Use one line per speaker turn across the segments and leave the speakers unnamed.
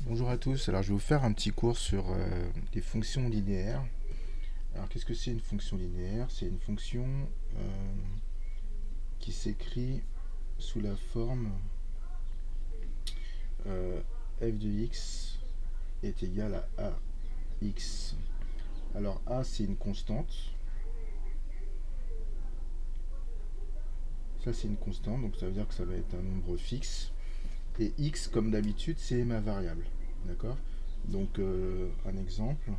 Bonjour à tous, alors je vais vous faire un petit cours sur les fonctions linéaires. Alors qu'est-ce que c'est une fonction linéaire? C'est une fonction euh, qui s'écrit sous la forme euh, f de x est égal à ax. Alors a c'est une constante, ça c'est une constante, donc ça veut dire que ça va être un nombre fixe. Et x comme d'habitude c'est ma variable, d'accord? Donc un exemple,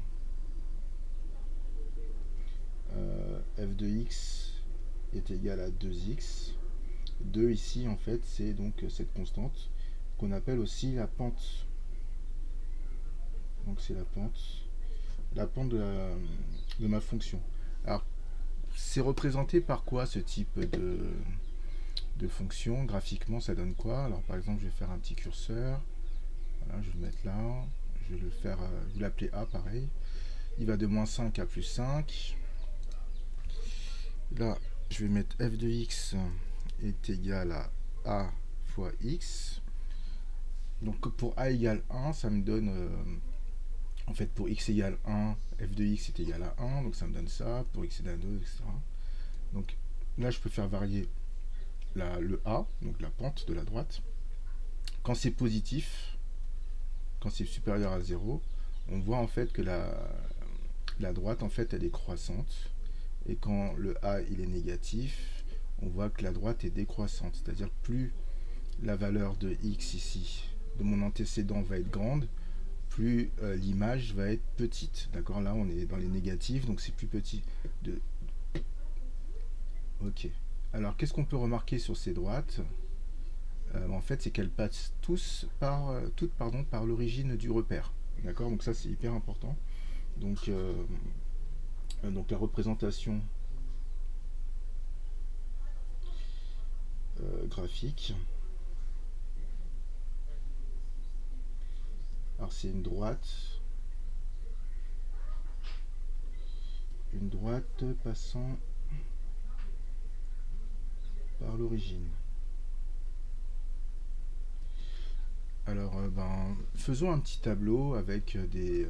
f de x est égal à 2x. 2 ici, en fait, c'est donc cette constante qu'on appelle aussi la pente. Donc c'est la pente de ma fonction. Alors, c'est représenté par quoi ce type de fonction? Graphiquement, ça donne quoi? Alors, par exemple, je vais faire un petit curseur. Voilà, je vais le mettre là. Je vais le faire, je vais l'appeler A, pareil. Il va de moins 5 à plus 5. Là, je vais mettre f de x est égal à A fois x. Donc pour a égale 1, ça me donne, en fait pour x égale 1, f de x est égal à 1, donc ça me donne ça, pour x égale à 2, etc. Donc là je peux faire varier le a, donc la pente de la droite. Quand c'est positif, quand c'est supérieur à 0, on voit en fait que la droite en fait elle est croissante, et quand le a il est négatif, on voit que la droite est décroissante, c'est-à-dire plus la valeur de x ici, de mon antécédent va être grande, plus l'image va être petite. D'accord, là on est dans les négatifs, donc c'est plus petit. De... Ok. Alors qu'est-ce qu'on peut remarquer sur ces droites? En fait, c'est qu'elles passent toutes par l'origine du repère. D'accord, donc ça c'est hyper important. Donc la représentation graphique. Alors c'est une droite passant par l'origine. Alors, faisons un petit tableau avec des,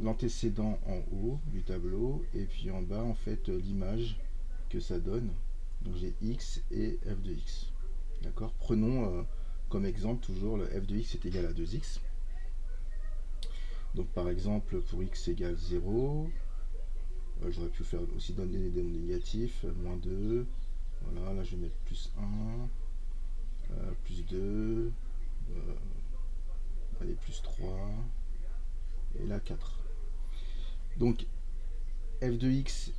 l'antécédent en haut du tableau et puis en bas, en fait, l'image que ça donne. Donc j'ai x et f de x. D'accord. Prenons comme exemple toujours le f de x est égal à 2x. Donc par exemple, pour x égale 0, j'aurais pu faire aussi donner des négatifs, moins 2. Voilà, là je vais mettre plus 1. Plus 2, allez, plus 3, et là 4. Donc f de x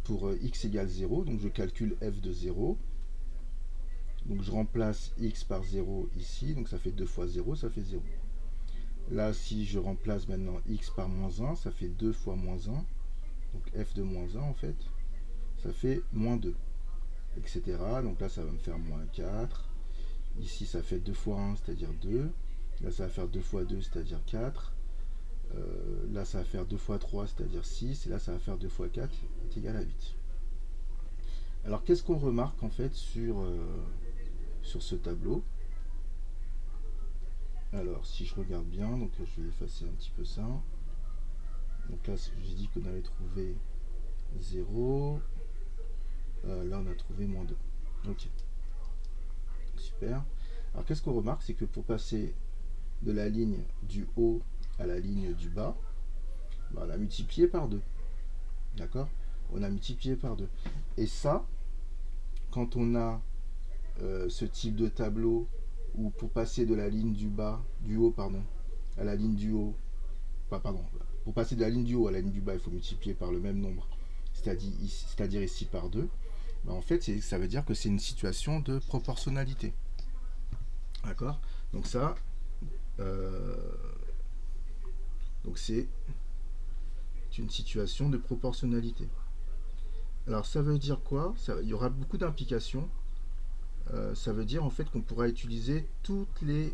pour x égale 0, donc je calcule f de 0. Donc je remplace x par 0 ici, donc ça fait 2 fois 0, ça fait 0. Là, si je remplace maintenant x par moins 1, ça fait 2 fois moins 1. Donc f de moins 1, en fait, ça fait moins 2, etc. Donc là, ça va me faire moins 4. Ici, ça fait 2 fois 1, c'est-à-dire 2. Là, ça va faire 2 fois 2, c'est-à-dire 4. Là, ça va faire 2 fois 3, c'est-à-dire 6. Et là, ça va faire 2 fois 4, est égal à 8. Alors, qu'est-ce qu'on remarque, en fait, sur ce tableau? Alors, si je regarde bien, donc je vais effacer un petit peu ça. Donc là, j'ai dit qu'on avait trouvé 0. Là, on a trouvé moins 2. Ok, super. Alors, qu'est-ce qu'on remarque? C'est que pour passer de la ligne du haut à la ligne du bas, on a multiplié par 2. D'accord? On a multiplié par 2. Et ça, quand on a ce type de tableau où pour passer de la ligne du haut, à la ligne du haut, pardon, pour passer de la ligne du haut à la ligne du bas, il faut multiplier par le même nombre, c'est-à-dire ici par 2. En fait, ça veut dire que c'est une situation de proportionnalité. D'accord? Donc ça, donc c'est une situation de proportionnalité. Alors ça veut dire quoi? Il y aura beaucoup d'implications. Ça veut dire en fait qu'on pourra utiliser toutes les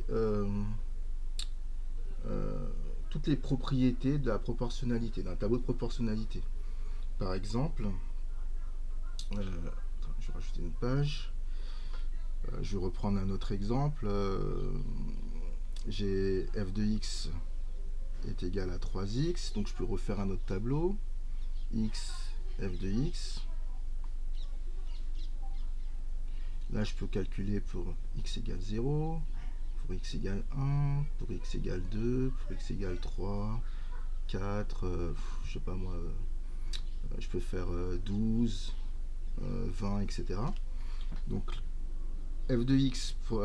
propriétés de la proportionnalité, d'un tableau de proportionnalité. Par exemple, je vais rajouter une page. Je vais reprendre un autre exemple. J'ai f de x est égal à 3x, donc je peux refaire un autre tableau. X, f de x. Là, je peux calculer pour x égale 0, pour x égale 1, pour x égale 2, pour x égale 3, 4, je sais pas moi, je peux faire 12, 20, etc. Donc, f de x pour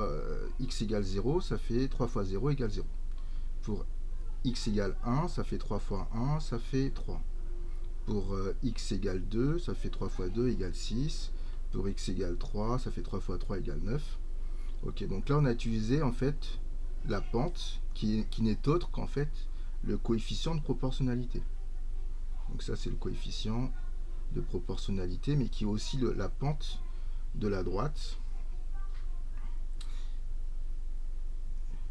x égale 0, ça fait 3 fois 0 égale 0. Pour x égale 1, ça fait 3 fois 1, ça fait 3. Pour x égale 2, ça fait 3 fois 2 égale 6. Pour x égale 3, ça fait 3 fois 3 égale 9. Ok, donc là on a utilisé en fait la pente qui n'est autre qu'en fait le coefficient de proportionnalité. Donc ça c'est le coefficient de proportionnalité, mais qui est aussi la pente de la droite.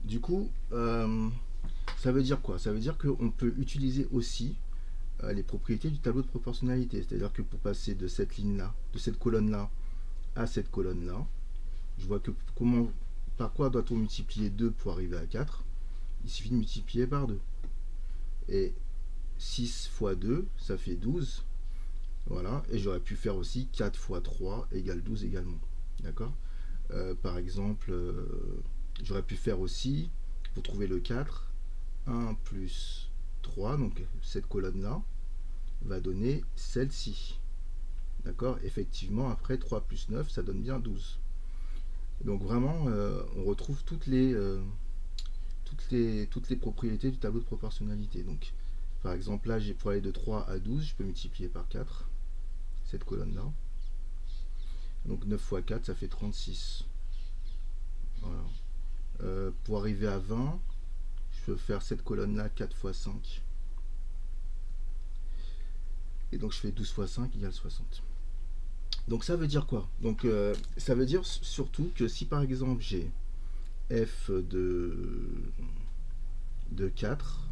Du coup, ça veut dire quoi? Ça veut dire qu'on peut utiliser aussi les propriétés du tableau de proportionnalité. C'est-à-dire que pour passer de cette ligne-là, de cette colonne-là à cette colonne-là, je vois que par quoi doit-on multiplier 2 pour arriver à 4? Il suffit de multiplier par 2. Et 6 fois 2, ça fait 12. Voilà, et j'aurais pu faire aussi 4 fois 3 égale 12 également. D'accord? Par exemple, j'aurais pu faire aussi, pour trouver le 4, 1 plus 3, donc cette colonne-là, va donner celle-ci. D'accord? Effectivement, après 3 plus 9, ça donne bien 12. Donc vraiment, on retrouve toutes les propriétés du tableau de proportionnalité. Donc, par exemple, là, pour aller de 3 à 12, je peux multiplier par 4 cette colonne-là. Donc 9 fois 4, ça fait 36. Voilà. Pour arriver à 20, je peux faire cette colonne-là 4 fois 5. Et donc je fais 12 fois 5 égale 60. Donc ça veut dire quoi? Donc ça veut dire surtout que si par exemple j'ai f de 4,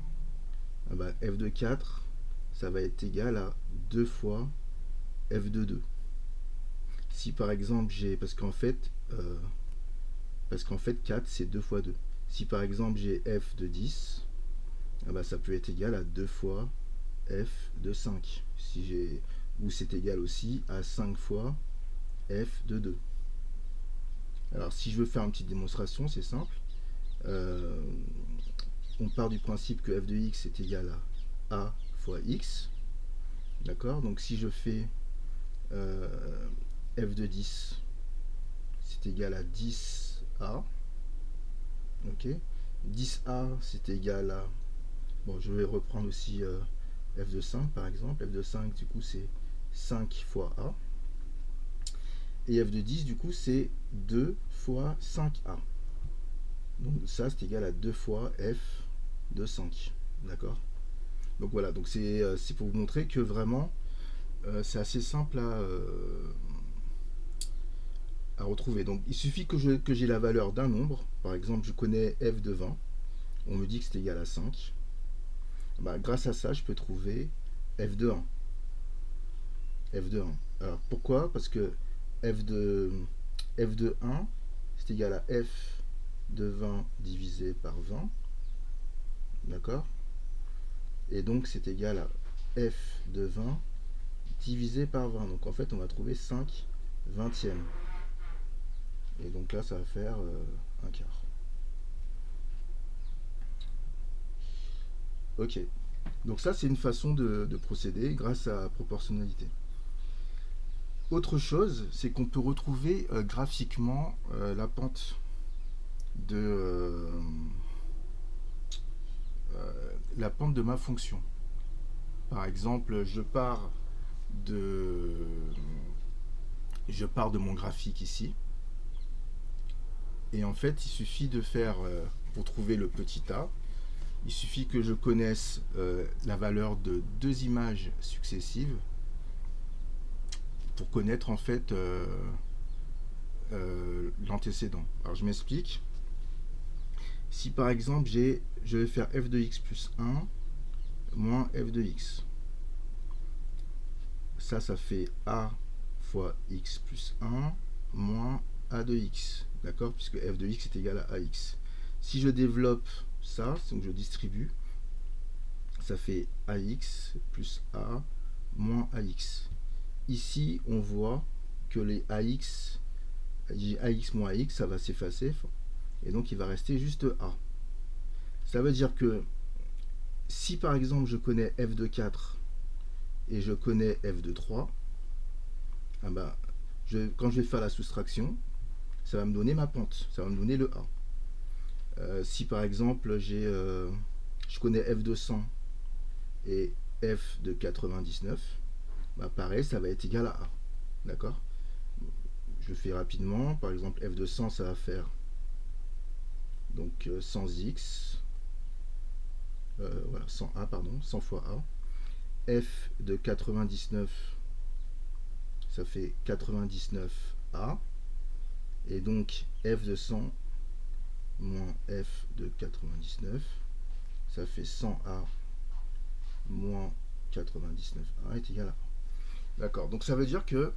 ah bah, f de 4, ça va être égal à 2 fois f de 2. Si par exemple j'ai, parce qu'en fait 4 c'est 2 fois 2. Si par exemple j'ai f de 10, ah bah, ça peut être égal à 2 fois f de 5. Si j'ai, ou c'est égal aussi à 5 fois f de 2. Alors si je veux faire une petite démonstration, c'est simple. On part du principe que f de x est égal à a fois x. D'accord? Donc si je fais f de 10, c'est égal à 10a. Ok? 10a, c'est égal à... Bon, je vais reprendre aussi f de 5 par exemple. f de 5, du coup, c'est 5 fois a. Et f de 10, du coup, c'est 2 fois 5a. Donc ça, c'est égal à 2 fois f de 5. D'accord? Donc voilà, donc c'est pour vous montrer que vraiment, c'est assez simple à retrouver. Donc il suffit que j'ai la valeur d'un nombre. Par exemple, je connais f de 20. On me dit que c'est égal à 5. Bah, grâce à ça, je peux trouver f de 1. f de 1. Alors pourquoi? Parce que f de 1, c'est égal à f de 20 divisé par 20. D'accord? Et donc c'est égal à f de 20 divisé par 20. Donc en fait, on va trouver 5 vingtièmes. Et donc là, ça va faire un quart. Ok. Donc ça, c'est une façon de procéder grâce à proportionnalité. Autre chose, c'est qu'on peut retrouver graphiquement la pente de ma fonction. Par exemple, je pars de mon graphique ici. Et en fait, il suffit de faire, pour trouver le petit a, il suffit que je connaisse la valeur de deux images successives pour connaître en fait l'antécédent. Alors je m'explique. Si par exemple je vais faire f de x plus 1 moins f de x, ça fait a fois x plus 1 moins a de x, d'accord, puisque f de x est égal à ax. Si je développe ça, donc je distribue, ça fait ax plus a moins ax. Ici, on voit que les ax moins ax, ça va s'effacer, et donc il va rester juste a. Ça veut dire que si par exemple je connais f de 4 et je connais f de 3, ah bah, quand je vais faire la soustraction, ça va me donner ma pente, ça va me donner le a. Si par exemple je connais f de 100 et f de 99, bah pareil, ça va être égal à a. D'accord? Je fais rapidement. Par exemple, f de 100, ça va faire donc 100x. Voilà, 100a, pardon, 100 fois a. F de 99, ça fait 99a. Et donc, f de 100 moins f de 99, ça fait 100a moins 99a est égal à a. D'accord, donc ça veut dire que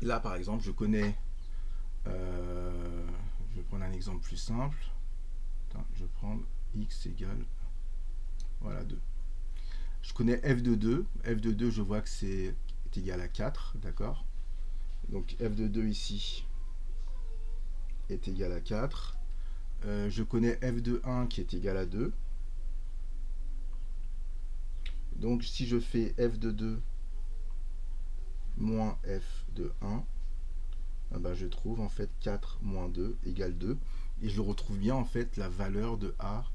là, par exemple, je connais... je vais prendre un exemple plus simple. Attends, je vais prendre x égale... Voilà, 2. Je connais f de 2. F de 2, je vois que c'est égal à 4, d'accord? Donc f de 2 ici est égal à 4. Je connais f de 1 qui est égal à 2. Donc si je fais f de 2 moins f de 1, eh ben, je trouve en fait 4 moins 2 égale 2. Et je retrouve bien en fait la valeur de a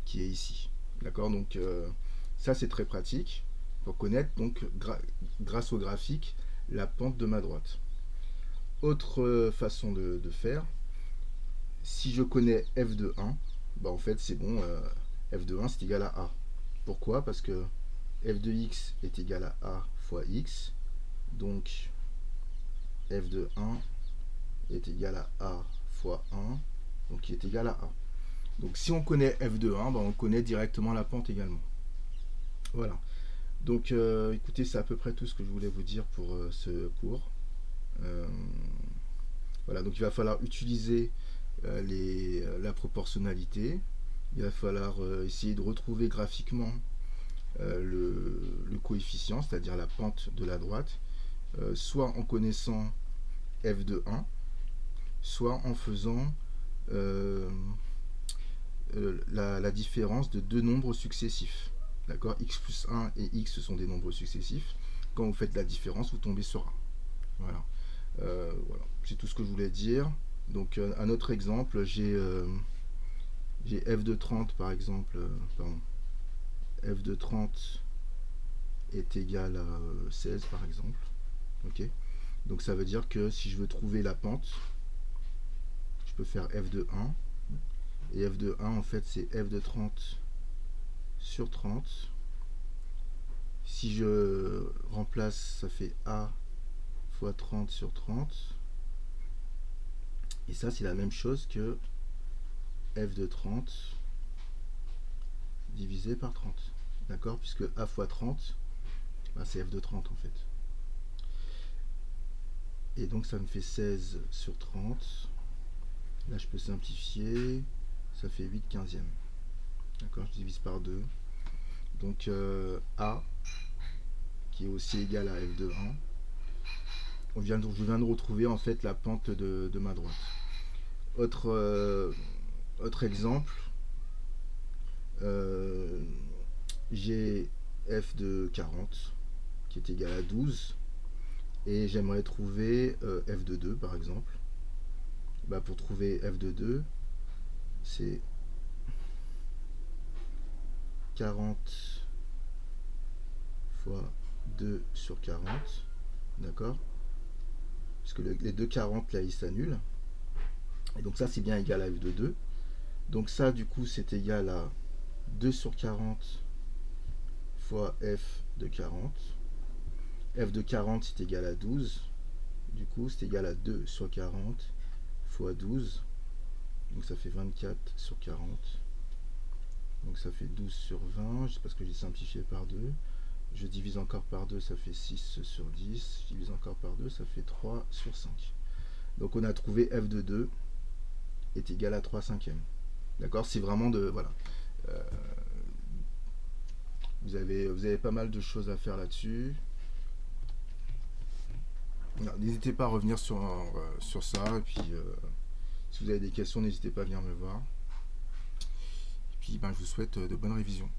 qui est ici. D'accord? Donc ça c'est très pratique pour connaître donc grâce au graphique la pente de ma droite. Autre façon de faire, si je connais f de 1, bah en fait c'est bon, f de 1 c'est égal à a. Pourquoi? Parce que f de x est égal à a fois x, donc f de 1 est égal à a fois 1, donc qui est égal à a. Donc si on connaît f de 1, bah on connaît directement la pente également. Voilà. Donc écoutez, c'est à peu près tout ce que je voulais vous dire pour ce cours. Voilà, donc il va falloir utiliser la proportionnalité. Il va falloir essayer de retrouver graphiquement le coefficient, c'est-à-dire la pente de la droite, soit en connaissant f de 1, soit en faisant la différence de deux nombres successifs. D'accord? X plus 1 et x sont des nombres successifs. Quand vous faites la différence, vous tombez sur 1. Voilà. Voilà. C'est tout ce que je voulais dire. Donc un autre exemple, j'ai f de 30 par exemple, pardon, f de 30 est égal à 16 par exemple. Ok. Donc ça veut dire que si je veux trouver la pente, je peux faire f de 1. Et f de 1 en fait c'est f de 30 sur 30. Si je remplace, ça fait a fois 30 sur 30. Et ça c'est la même chose que f de 30 divisé par 30. D'accord? Puisque a fois 30, bah, c'est f de 30 en fait. Et donc ça me fait 16 sur 30. Là je peux simplifier. Ça fait 8 quinzièmes. D'accord? Je divise par 2. Donc a, qui est aussi égal à f de 1. Je viens de retrouver en fait la pente de ma droite. Autre exemple, j'ai f de 40 qui est égal à 12 et j'aimerais trouver f de 2 par exemple. Bah, pour trouver f de 2, c'est 40 fois 2 sur 40, d'accord? Parce que les deux 40 là ils s'annulent. Et donc ça c'est bien égal à f de 2. Donc ça du coup c'est égal à 2 sur 40 fois f de 40. F de 40 c'est égal à 12. Du coup c'est égal à 2 sur 40 fois 12. Donc ça fait 24 sur 40. Donc ça fait 12 sur 20. C'est parce que j'ai simplifié par 2. Je divise encore par 2, ça fait 6 sur 10. Je divise encore par 2, ça fait 3 sur 5. Donc on a trouvé f de 2 est égal à 3 cinquièmes. D'accord? C'est vraiment de... Voilà. Euh, vous avez pas mal de choses à faire là-dessus. N'hésitez pas à revenir sur ça. Et puis, si vous avez des questions, n'hésitez pas à venir me voir. Et puis, ben, je vous souhaite de bonnes révisions.